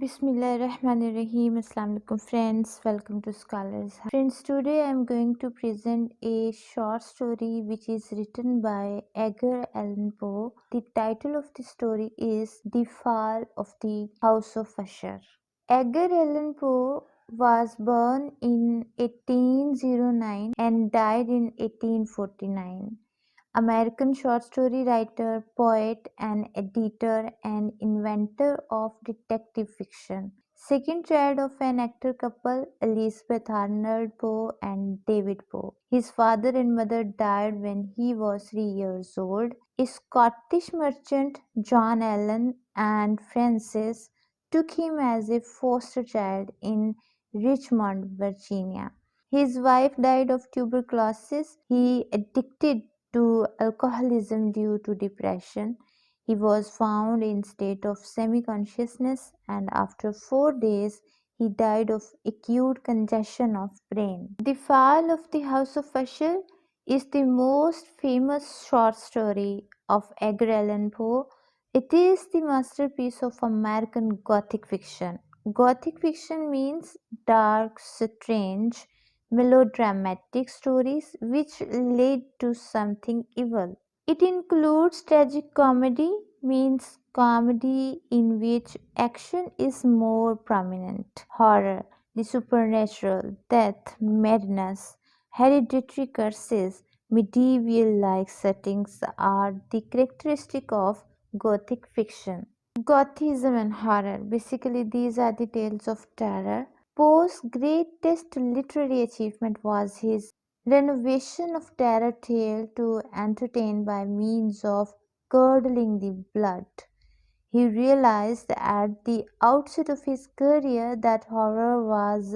Bismillahirrahmanirrahim. Assalamu alaikum friends. Welcome to Scholars. Friends, today I am going to present a short story which is written by Edgar Allan Poe. The title of the story is The Fall of the House of Usher. Edgar Allan Poe was born in 1809 and died in 1849. American short story writer, poet, and editor and inventor of detective fiction. Second child of an actor couple, Elizabeth Arnold Poe and David Poe. His father and mother died when he was 3 years old. A Scottish merchant, John Allen and Frances, took him as a foster child in Richmond, Virginia. His wife died of tuberculosis. He addicted to alcoholism due to depression. He was found in state of semi-consciousness and after 4 days he died of acute congestion of brain. The Fall of the House of Usher is the most famous short story of Edgar Allan Poe. It is the masterpiece of American Gothic fiction. Gothic fiction means dark, strange, melodramatic stories which lead to something evil. It includes tragic comedy, means comedy in which action is more prominent, horror, the supernatural, death, madness, hereditary curses, medieval like settings are the characteristic of Gothic fiction. Gothism and horror. Basically, these are the tales of terror. Poe's greatest literary achievement was his renovation of terror tale to entertain by means of curdling the blood. He realized at the outset of his career that horror was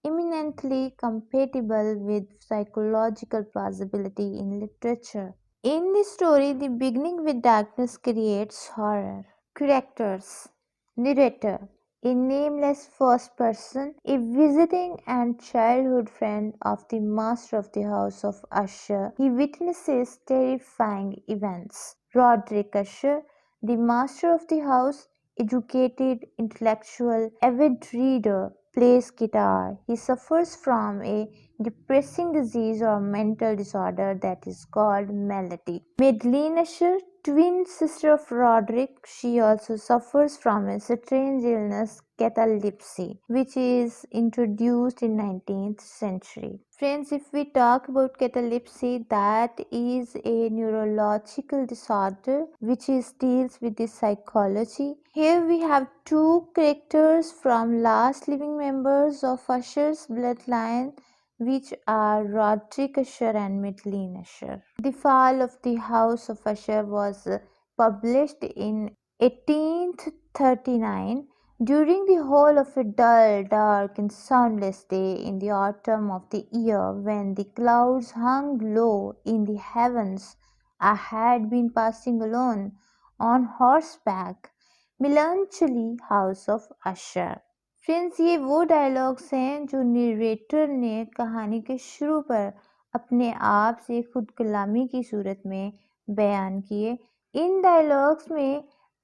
eminently compatible with psychological plausibility in literature. In the story, the beginning with darkness creates horror. Characters. Narrator. A nameless first person, a visiting and childhood friend of the master of the House of Usher, he witnesses terrifying events. Roderick Usher, the master of the house, educated, intellectual, avid reader, plays guitar. He suffers from a depressing disease or mental disorder that is called Malady. Madeline Usher, twin sister of Roderick, she also suffers from a strange illness, catalepsy, which is introduced in 19th century. Friends, if we talk about catalepsy, that is a neurological disorder which deals with the psychology. Here we have two characters from last living members of Usher's bloodline, which are Roderick Usher and Madeline Usher. The Fall of the House of Usher was published in 1839 during the whole of a dull, dark, and soundless day in the autumn of the year, when the clouds hung low in the heavens. I had been passing alone on horseback. Melancholy House of Usher. Friends, ये वो dialogues हैं जो narrator ने कहानी के शुरू पर अपने आप से खुद कलामी की सूरत में बयान किए। इन डायलॉग्स में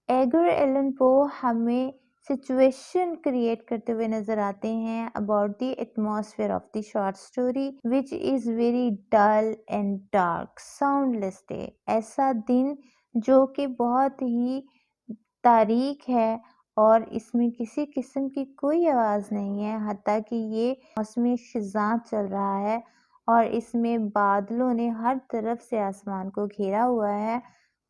एडगर एलन पो हमें सिचुएशन क्रिएट करते हुए नजर आते हैं about the atmosphere of the short story which is very dull and dark, soundless day. ऐसा दिन जो कि बहुत ही तारीख है और इसमें किसी किस्म की कोई आवाज़ नहीं है, हत्ता कि ये मौसमी ख़िज़ां चल रहा है और इसमें बादलों ने हर तरफ से आसमान को घेरा हुआ है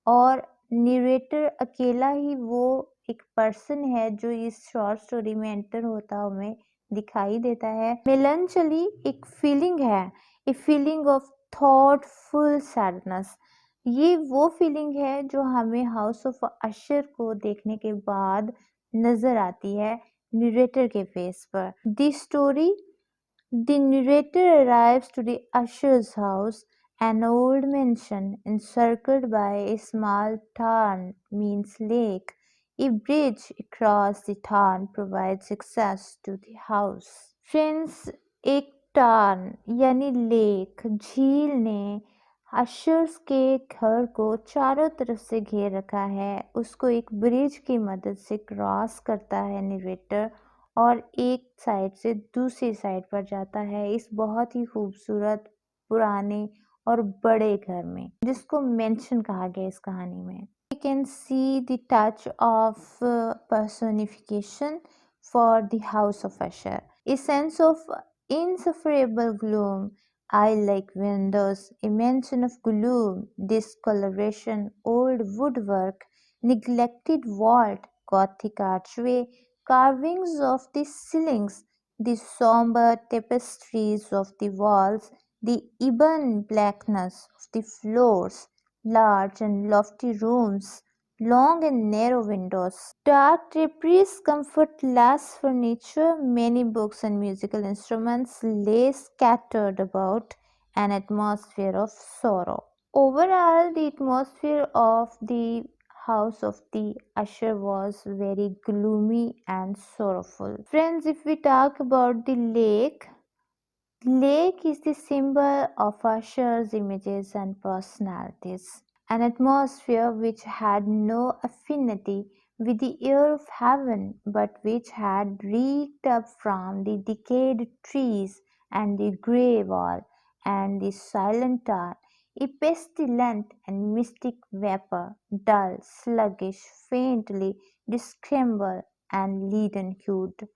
और नरेटर अकेला ही वो एक पर्सन है जो इस शॉर्ट स्टोरी में एंटर होता हमें दिखाई देता है। मेलनचली एक फीलिंग है, a feeling of thoughtful sadness. ये वो फीलिंग है जो हमें हाउस ऑफ अशर को देखने के बाद नजर आती है नरेटर के फेस पर। The story, the narrator arrives to the Usher's house, an old mansion encircled by a small tarn means lake. A bridge across the tarn provides access to the house. Friends, एक turn यानी lake, झील ने ushers के घर को चारों तरफ से घेर रखा है। उसको एक ब्रिज की मदद से क्रॉस करता है नरेटर और एक साइड से दूसरी साइड पर जाता है इस बहुत ही खूबसूरत पुराने और बड़े घर में, जिसको मेंशन कहा गया इस कहानी में। We can see the touch of personification for the House of Usher. A sense of insufferable gloom. I like windows, a mention of gloom, discoloration, old woodwork, neglected vault, Gothic archway, carvings of the ceilings, the somber tapestries of the walls, the ebon blackness of the floors, large and lofty rooms, long and narrow windows, dark draperies, comfortless furniture, many books and musical instruments lay scattered about, an atmosphere of sorrow. Overall, the atmosphere of the house of the usher was very gloomy and sorrowful. Friends, if we talk about the lake is the symbol of Usher's images and personalities. An atmosphere which had no affinity with the air of heaven, but which had reeked up from the decayed trees and the grey wall and the silent town, a pestilent and mystic vapour, dull, sluggish, faintly discernible and leaden-hued,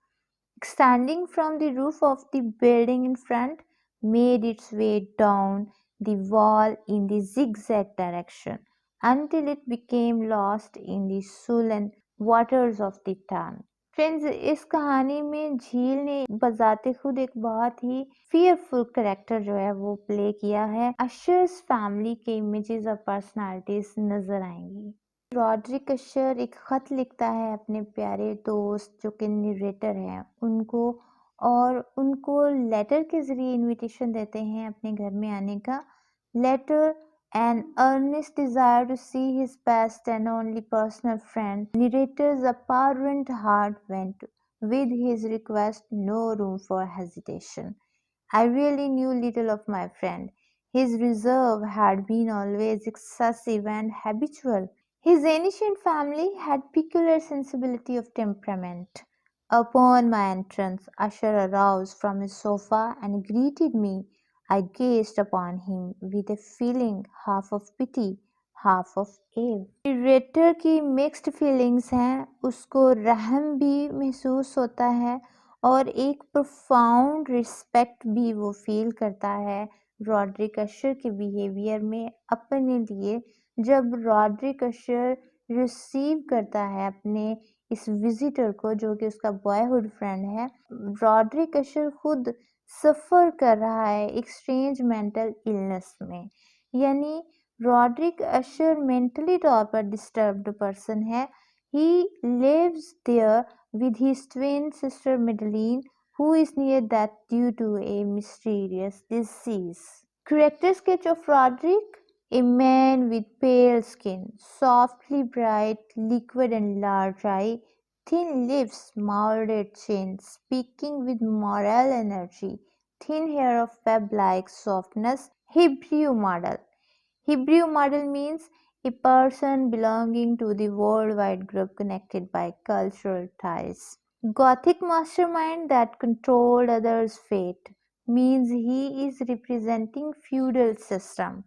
extending from the roof of the building in front, made its way down the wall in the zigzag direction until it became lost in the sullen waters of the tarn. Friends, इस कहानी में झील ने बजाते खुद एक बहुत ही fearful character जो है वो प्ले किया है। अशर्स फैमिली के इमेजेस और पर्सनालिटीज नजर आएंगी। रॉड्रिक अशर एक खत लिखता है अपने प्यारे दोस्त जो कि नरेटर हैं उनको, और उनको लेटर के जरिए इनविटेशन देते हैं अपने घर में आने का। Letter an earnest desire to see his best and only personal friend, narrator's apparent heart went with his request, no room for hesitation. I really knew little of my friend. His reserve had been always excessive and habitual. His ancient family had peculiar sensibility of temperament. Upon my entrance, Usher arose from his sofa and greeted me. I gazed upon him with a feeling half of pity, half of awe. Rater की mixed feelings हैं, उसको रहम भी महसूस होता है और एक प्रोफाउंड रिस्पेक्ट भी वो फील करता है रॉड्रिक अशर के बिहेवियर में अपने लिए। जब रॉड्रिक अशर रिसीव करता है अपने इस विजिटर को जो कि उसका बॉयहुड फ्रेंड है, रॉड्रिक अशर खुद सफ़र कर रहा है एक स्ट्रेंज मेंटल इलनेस में, यानी रॉड्रिक अशर मेंटली तौर पर डिस्टर्ब्ड पर्सन है। He lives there with his twin sister Madeline, who is near death due to a mysterious disease. Character sketch of Roderick: a man with pale skin, softly bright, liquid and large eye, thin lips, molded chin, speaking with moral energy, thin hair of web-like softness. Hebrew model. Hebrew model means a person belonging to the worldwide group connected by cultural ties. Gothic mastermind that controlled others' fate means he is representing feudal system.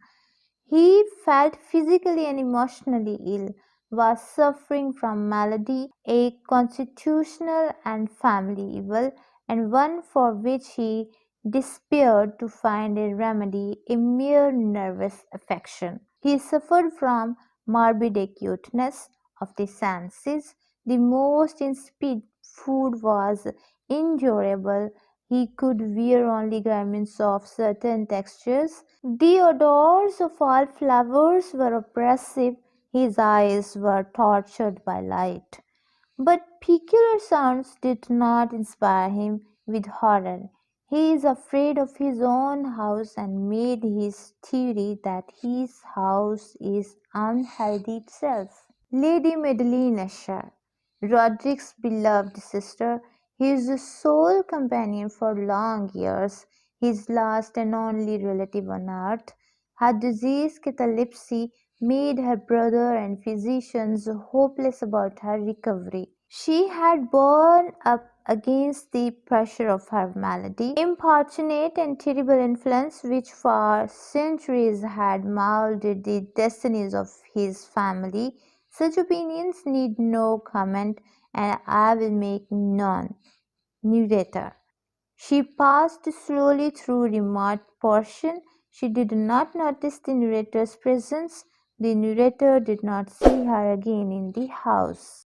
He felt physically and emotionally ill, was suffering from malady, a constitutional and family evil, and one for which he despaired to find a remedy, a mere nervous affection. He suffered from morbid acuteness of the senses. The most insipid food was endurable. He could wear only garments of certain textures. The odors of all flowers were oppressive. His eyes were tortured by light. But peculiar sounds did not inspire him with horror. He is afraid of his own house and made his theory that his house is unhealthy itself. Lady Madeline Usher, Roderick's beloved sister, his sole companion for long years, his last and only relative on earth, Her disease, catalepsy, made her brother and physicians hopeless about her recovery. She had borne up against the pressure of her malady, importunate and terrible influence which for centuries had molded the destinies of his family. Such opinions need no comment, and I will make none. Narrator. She passed slowly through remote portion. She did not notice the narrator's presence. The narrator did not see her again in the house.